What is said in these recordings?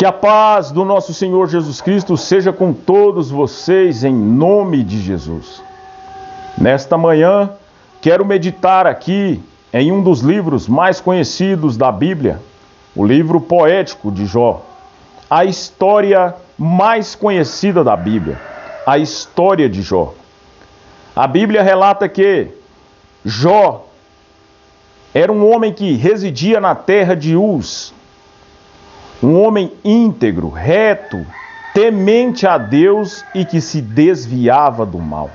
Que a paz do nosso Senhor Jesus Cristo seja com todos vocês em nome de Jesus. Nesta manhã, quero meditar aqui em um dos livros mais conhecidos da Bíblia, o livro poético de Jó. A história mais conhecida da Bíblia, a história de Jó. A Bíblia relata que Jó era um homem que residia na terra de Uz, um homem íntegro, reto, temente a Deus e que se desviava do mal.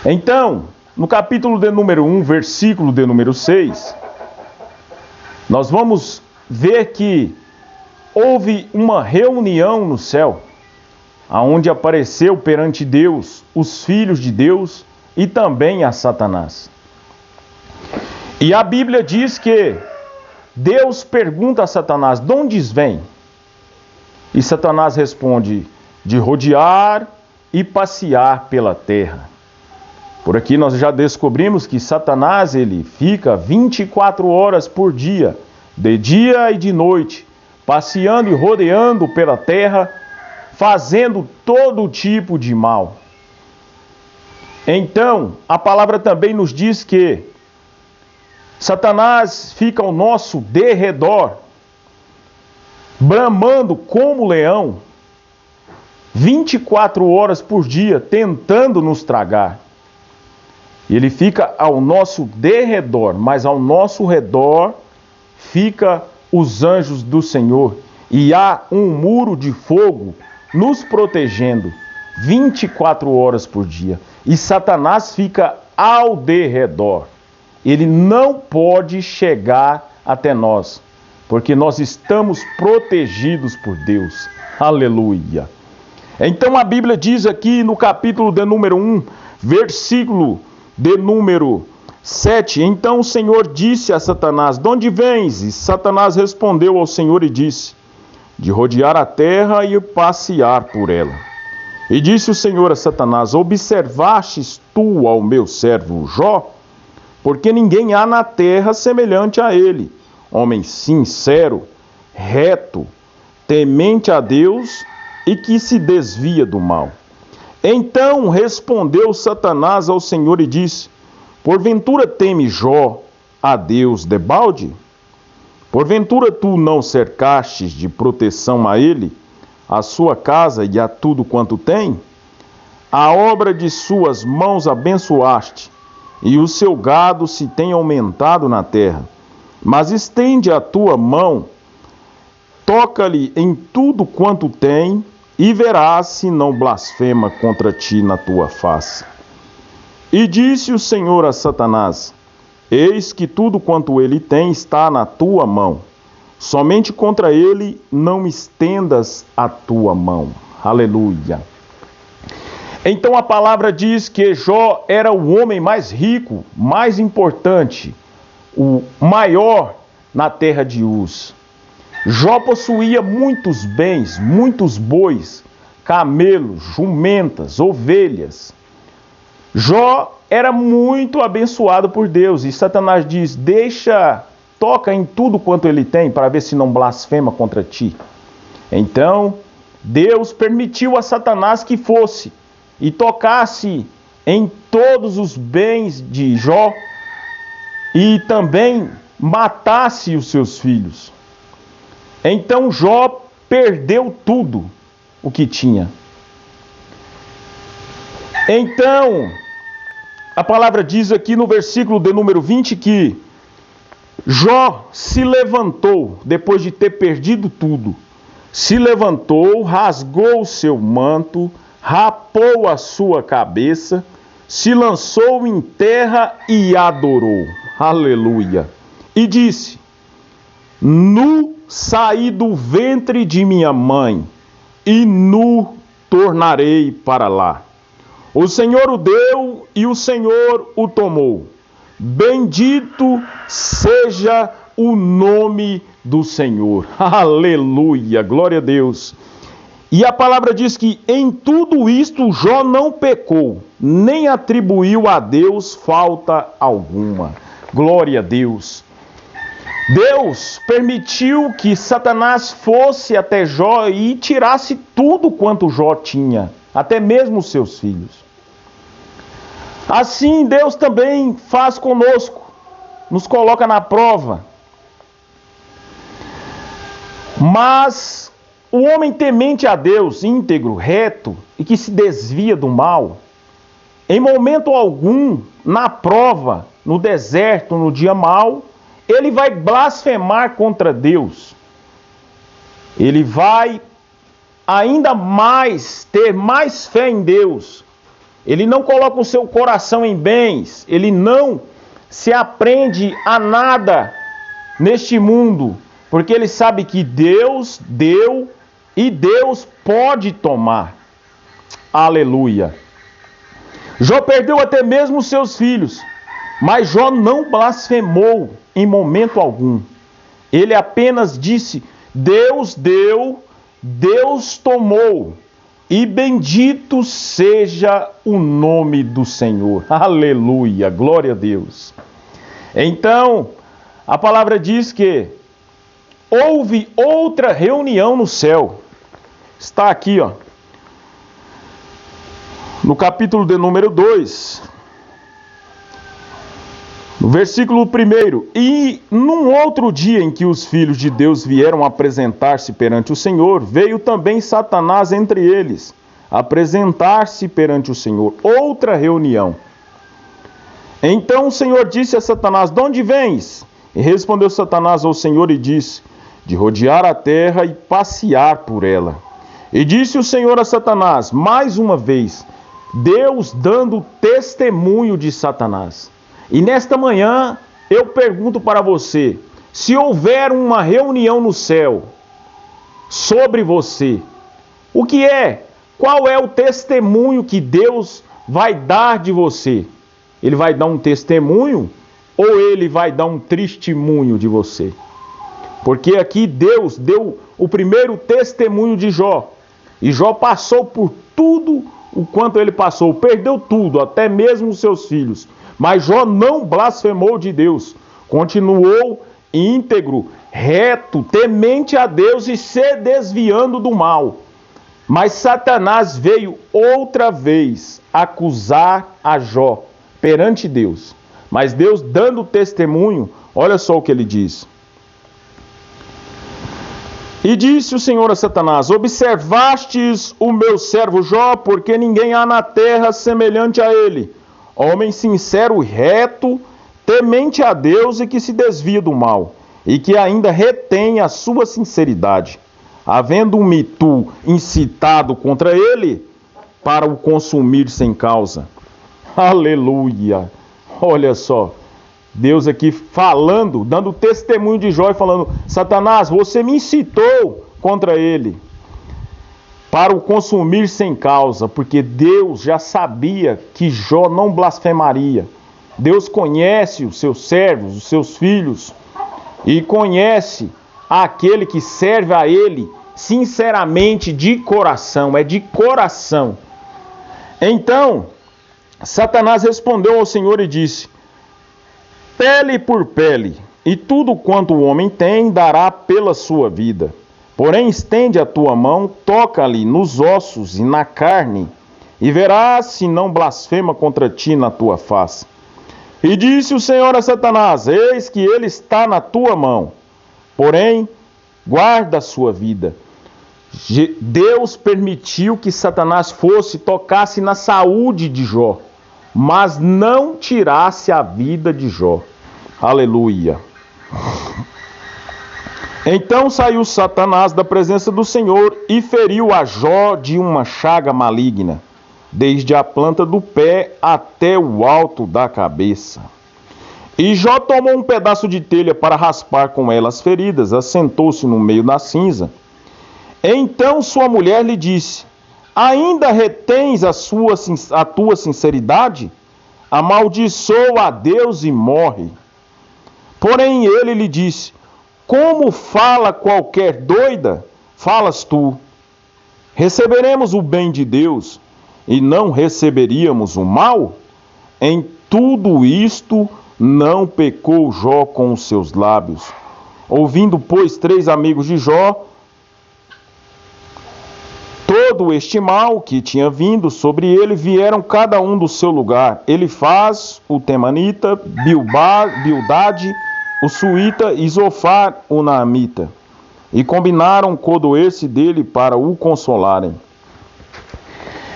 Então, no capítulo de número 1, versículo de número 6, nós vamos ver que houve uma reunião no céu, aonde apareceu perante Deus os filhos de Deus e também a Satanás. E a Bíblia diz que Deus pergunta a Satanás: de onde vem? E Satanás responde: de rodear e passear pela terra. Por aqui nós já descobrimos que Satanás ele fica 24 horas por dia, de dia e de noite, passeando e rodeando pela terra, fazendo todo tipo de mal. Então, a palavra também nos diz que Satanás fica ao nosso derredor, bramando como leão, 24 horas por dia, tentando nos tragar. Ele fica ao nosso derredor, mas ao nosso redor fica os anjos do Senhor. E há um muro de fogo nos protegendo 24 horas por dia. E Satanás fica ao derredor. Ele não pode chegar até nós, porque nós estamos protegidos por Deus. Aleluia. Então a Bíblia diz aqui no capítulo de número 1, versículo de número 7. Então o Senhor disse a Satanás: de onde vens? E Satanás respondeu ao Senhor e disse: de rodear a terra e passear por ela. E disse o Senhor a Satanás: observastes tu ao meu servo Jó? Porque ninguém há na terra semelhante a ele, homem sincero, reto, temente a Deus e que se desvia do mal. Então respondeu Satanás ao Senhor e disse: porventura teme Jó a Deus debalde? Porventura tu não cercastes de proteção a ele, a sua casa e a tudo quanto tem? A obra de suas mãos abençoaste, e o seu gado se tem aumentado na terra. Mas estende a tua mão, toca-lhe em tudo quanto tem, e verás se não blasfema contra ti na tua face. E disse o Senhor a Satanás: eis que tudo quanto ele tem está na tua mão, somente contra ele não estendas a tua mão. Aleluia. Então a palavra diz que Jó era o homem mais rico, mais importante, o maior na terra de Uz. Jó possuía muitos bens, muitos bois, camelos, jumentas, ovelhas. Jó era muito abençoado por Deus e Satanás diz: toca em tudo quanto ele tem para ver se não blasfema contra ti. Então Deus permitiu a Satanás que fosse e tocasse em todos os bens de Jó e também matasse os seus filhos. Então Jó perdeu tudo o que tinha. Então, a palavra diz aqui no versículo de número 20 que Jó se levantou, depois de ter perdido tudo, se levantou, rasgou o seu manto, rapou a sua cabeça, se lançou em terra e adorou. Aleluia. E disse: nu saí do ventre de minha mãe, e nu tornarei para lá. O Senhor o deu e o Senhor o tomou. Bendito seja o nome do Senhor. Aleluia, glória a Deus. E a palavra diz que em tudo isto Jó não pecou, nem atribuiu a Deus falta alguma. Glória a Deus. Deus permitiu que Satanás fosse até Jó e tirasse tudo quanto Jó tinha, até mesmo os seus filhos. Assim Deus também faz conosco, nos coloca na prova. Mas o homem temente a Deus, íntegro, reto e que se desvia do mal, em momento algum, na prova, no deserto, no dia mau, ele vai blasfemar contra Deus. Ele vai ainda mais ter mais fé em Deus. Ele não coloca o seu coração em bens. Ele não se aprende a nada neste mundo, porque ele sabe que Deus deu e Deus pode tomar. Aleluia. Jó perdeu até mesmo os seus filhos, mas Jó não blasfemou em momento algum. Ele apenas disse: Deus deu, Deus tomou, e bendito seja o nome do Senhor. Aleluia, glória a Deus. Então, a palavra diz que houve outra reunião no céu. Está aqui, ó, no capítulo de número 2, no versículo 1. E num outro dia em que os filhos de Deus vieram apresentar-se perante o Senhor, veio também Satanás entre eles, apresentar-se perante o Senhor. Outra reunião. Então o Senhor disse a Satanás: de onde vens? E respondeu Satanás ao Senhor e disse: de rodear a terra e passear por ela. E disse o Senhor a Satanás, mais uma vez, Deus dando testemunho de Satanás. E nesta manhã eu pergunto para você: se houver uma reunião no céu sobre você, o que é? Qual é o testemunho que Deus vai dar de você? Ele vai dar um testemunho ou ele vai dar um testemunho de você? Porque aqui Deus deu o primeiro testemunho de Jó. E Jó passou por tudo o quanto ele passou, perdeu tudo, até mesmo os seus filhos. Mas Jó não blasfemou de Deus, continuou íntegro, reto, temente a Deus e se desviando do mal. Mas Satanás veio outra vez acusar a Jó perante Deus. Mas Deus dando testemunho, olha só o que ele diz. E disse o Senhor a Satanás: observastes o meu servo Jó, porque ninguém há na terra semelhante a ele, homem sincero, reto, temente a Deus e que se desvia do mal, e que ainda retém a sua sinceridade, havendo-me tu incitado contra ele para o consumir sem causa. Aleluia! Olha só, Deus aqui falando, dando testemunho de Jó e falando: Satanás, você me incitou contra ele para o consumir sem causa, porque Deus já sabia que Jó não blasfemaria. Deus conhece os seus servos, os seus filhos, e conhece aquele que serve a ele sinceramente, de coração, é de coração. Então, Satanás respondeu ao Senhor e disse: pele por pele, e tudo quanto o homem tem dará pela sua vida. Porém, estende a tua mão, toca-lhe nos ossos e na carne, e verás se não blasfema contra ti na tua face. E disse o Senhor a Satanás: eis que ele está na tua mão, porém, guarda a sua vida. Deus permitiu que Satanás tocasse na saúde de Jó, mas não tirasse a vida de Jó. Aleluia. Então saiu Satanás da presença do Senhor e feriu a Jó de uma chaga maligna, desde a planta do pé até o alto da cabeça. E Jó tomou um pedaço de telha para raspar com ela as feridas, assentou-se no meio da cinza. Então sua mulher lhe disse: ainda retens a tua sinceridade? Amaldiçoa a Deus e morre. Porém ele lhe disse: como fala qualquer doida, falas tu. Receberemos o bem de Deus e não receberíamos o mal? Em tudo isto não pecou Jó com os seus lábios, Ouvindo, pois, 3 amigos de Jó todo este mal que tinha vindo sobre ele, vieram cada um do seu lugar. Elifaz, o temanita, Bildade, o suíta, e Zofar, o naamita. E combinaram codoer-se dele para o consolarem.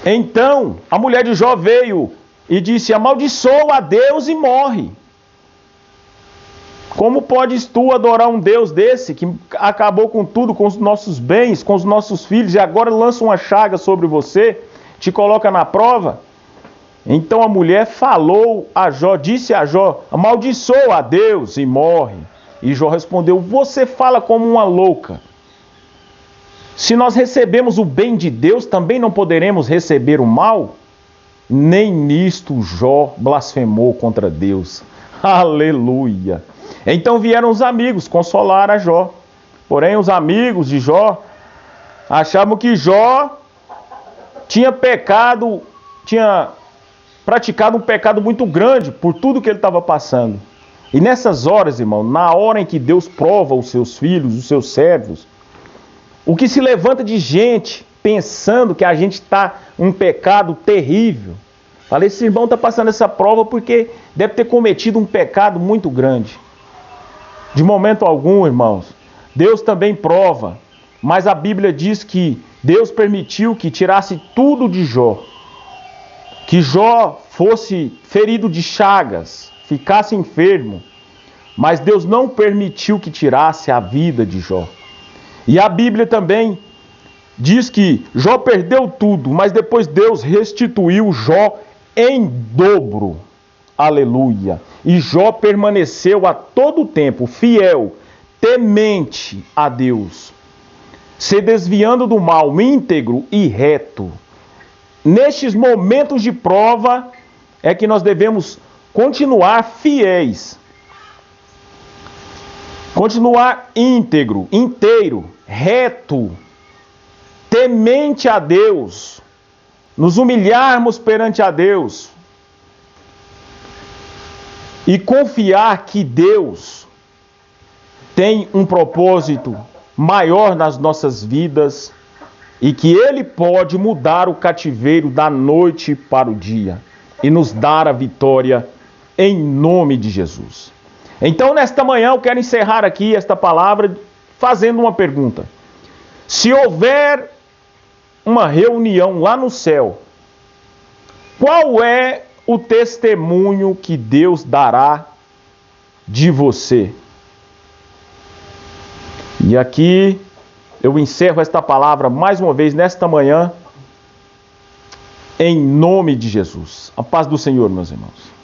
Então a mulher de Jó veio e disse: amaldiçoa a Deus e morre. Como podes tu adorar um Deus desse, que acabou com tudo, com os nossos bens, com os nossos filhos, e agora lança uma chaga sobre você, te coloca na prova? Então a mulher falou a Jó, disse a Jó: amaldiçoa a Deus e morre. E Jó respondeu: você fala como uma louca. Se nós recebemos o bem de Deus, também não poderemos receber o mal? Nem nisto Jó blasfemou contra Deus. Aleluia! Então vieram os amigos consolar a Jó. Porém, os amigos de Jó achavam que Jó tinha praticado um pecado muito grande por tudo que ele estava passando. E nessas horas, irmão, na hora em que Deus prova os seus filhos, os seus servos, o que se levanta de gente pensando que a gente está um pecado terrível. Falei, esse irmão está passando essa prova porque deve ter cometido um pecado muito grande. De momento algum, irmãos, Deus também prova, mas a Bíblia diz que Deus permitiu que tirasse tudo de Jó. Que Jó fosse ferido de chagas, ficasse enfermo, mas Deus não permitiu que tirasse a vida de Jó. E a Bíblia também diz que Jó perdeu tudo, mas depois Deus restituiu Jó em dobro. Aleluia. E Jó permaneceu a todo tempo fiel, temente a Deus, se desviando do mal, íntegro e reto. Nestes momentos de prova é que nós devemos continuar fiéis, continuar íntegro, inteiro, reto, temente a Deus, nos humilharmos perante a Deus e confiar que Deus tem um propósito maior nas nossas vidas e que Ele pode mudar o cativeiro da noite para o dia e nos dar a vitória em nome de Jesus. Então, nesta manhã, eu quero encerrar aqui esta palavra fazendo uma pergunta. Se houver uma reunião lá no céu, qual é o testemunho que Deus dará de você? E aqui eu encerro esta palavra mais uma vez nesta manhã, em nome de Jesus. A paz do Senhor, meus irmãos.